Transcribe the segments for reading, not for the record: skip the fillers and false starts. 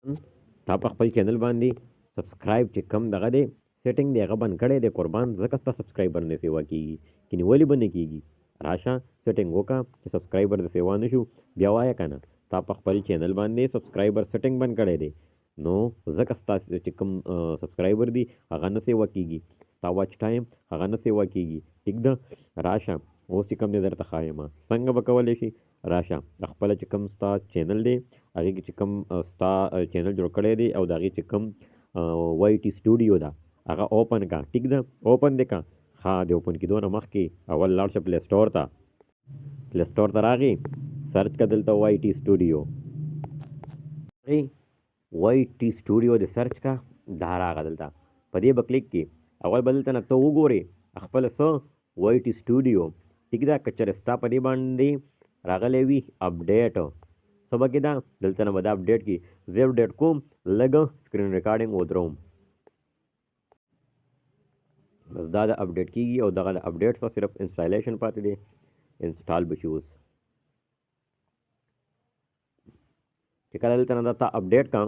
تا په خپل چینل باندې سبسکرایب چې کم دغه دی سیټینګ دی هغه بند کړی دی قربان ځکه ستا سبسکرایبر نه سیوا کېږي کنې ولې به نه کېږي راشه سیټینګ وکړه چې سبسکرایبر د سیوا نه شو بیا وایه که نه تا په خپل چینل باندې سبسکرایبر سیټینګ بند کړی دی نو ځکه ستا چې کوم سبسکرایبر دي هغه نه سیوا کېږي ستا واچ ټایم هغه نه سیوا کېږي ټیک ده راشه اوس چې کوم دی درته ښایم څنګه به کولی شي راشه خپله چې کوم ستا چینل دی هغې کې چې کوم ستا چینل جوړ کړی دی او د هغې چې کوم وای ټي سټوډیو ده هغه اوپن کا ټیک ده اوپن دی کا ها د اوپن کېدو نه مخکې اول لاړ شه پلی سټور ته پلی سټور ته راغې سرچ که دلته وای ټي سټوډیو وای ټي سټوډیو د سرچ کا دا راغه دلته په دې به کلیک کې اول به دلته نه ته وګورې خپله څه وای ټي سټوډیو ټیک ده که چېرې ستا په دې باندې راغلی وي اپډیټ څه به کېده دلته نه به دا اپډیټ کړي زه اپډیټ کوم لږ سکرین ریکارډینګ ودروم بس دا د اپډیټ کېږي او دغه د اپډیټ څخه صرف انسټالیشن پاتې دی انسټال به شي اوس چې کله دلته نه دا تا اپډیټ کا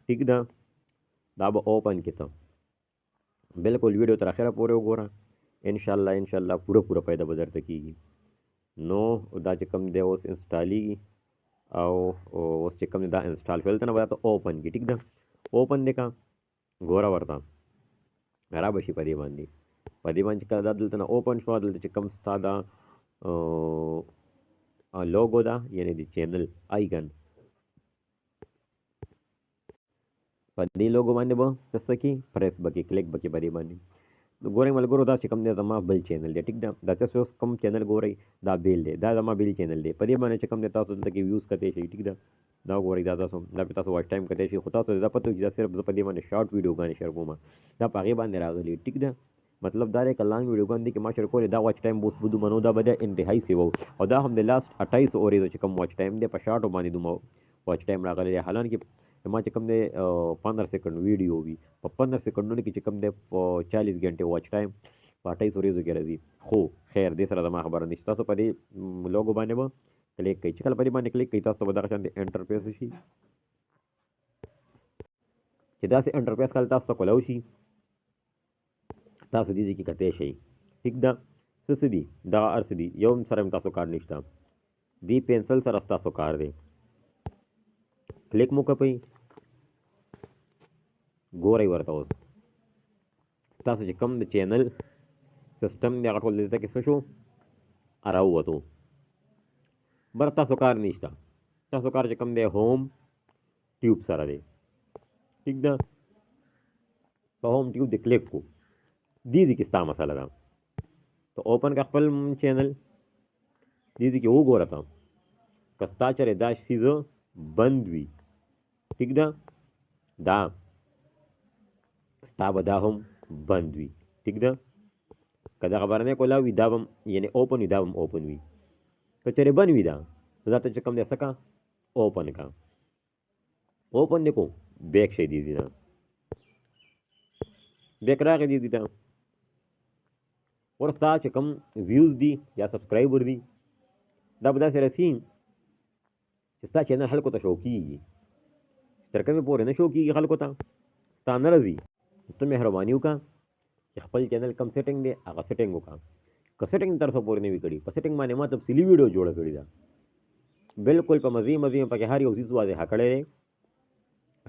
ټیک ده دا به اوپن کړي ته بالکل ویډیو تر اخره پورې وګوره انشاءالله پوره پیدا به درته کېږي نو دا چې کوم دی اوس انسټالېږي او اوس چې کوم دی دا انسټال شو دلته نه به درته اوپن کړي ټیک ده اوپن دی که ګوره ورته را به شي په دې باندې چې کله دا دلته نه اوپن شوه دلته چې کوم ستا دا لوګو ده یعنې د چینل آیکن په دې لوګو باندې به څه کې پریس به کې کلیک به کې په دې باندې نو ګورئ ملګرو دا چې کوم دی زما بل چینل دی ټیک ده دا تاسو اوس کوم چینل ګورئ دا بیل دی دا زما بیل چینل دی په دې باندې چې کوم دی تاسو دلته کې ویوز کتی شئ ټیک ده دا ګورئ دا تاسو واچ ټایم کتی شئ خو تاسو دا پته چې دا صرف زه په دې باندې شارټ ویډیوګانې شیر کوم دا په هغې باندې راغلي ټیک ده مطلب دا دی که لانګ ویډیوګانې دي کې ما شیر کولې دا واچ ټایم اوس بدو منو دا به دی انتهایي سیوه او دا هم د لاست 28 اورېزو چې کوم واچ ټایم دی په شارټو باندې دومره واچ ټایم راغلی دی حالانکې ما چې کوم دی 15 سیکنډ ویډیو وي په 15 سیکنډونو کې چې کوم دی 40 غنټې واچ ټایم په 28 ورځو کې راځي خو خیر دې سره زما خبره نشته تاسو په دې لوګو باندې به کلیک کوئ چې کله په دې باندې کلیک کوئ تاسو ته به دغه شان د انټرفیس شي چې داسې انټرفیس کله تاسو ته کولی شي تاسو دې کې کتی شئ ټیک ده څه دي دغه هر څه دي یو هم سره هم تاسو کار نشته دې پنسل سره ستاسو کار دی کلیک مو کوئ ګورئ ورته اوس ستاسو چې کوم د چینل سیسټم دی هغه ټول دلته کې څه شو راووتو بر تاسو کار نشته تاسو کار چې کوم دی هوم ټیوب سره دی ټیک ده په هوم ټیوب د کلیک کو دې کې ستا مسله ده ته اوپن که خپل چینل دې کې وګوره ته که ستا چېرې دا څیزه بند وي ټیک ده دا ستا به دا هم بند وي ټیک ده که دغه بهرنی کولا وي دا به یعنې اوپن وي دا به هم اوپن وي که چېرې بند وي دا نو دا ته چې کوم دی څه کا اوپن کا اوپن دی کو بیک شی دی نه بیک راغی دی ته ور ستا چې کوم ویوز دي یا سبسکرایبر دي دا به داسې رسي چې ستا چینل خلکو ته شو کېږي تر کومې پورې نه شو کېږي خلکو ته ستا نه راځي ته مهرباني وکړه چې خپل چینل کم سیټینګ دی هغه سیټینګ وکړه که سیټینګ تر څو پورې نه وي کړي په سیټینګ باندې ما تفصیلي ویډیو جوړه کړې ده بالکل په مزې پکې هر یو څیز واضحه کړی دی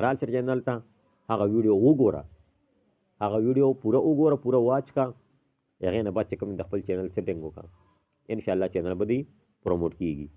رال سر چینل ته هغه ویډیو وګوره هغه ویډیو پوره واچ کا هغې نه بعد چې کوم د خپل چینل سیټینګ وکړه انشاءالله چینل به دې پروموټ کېږي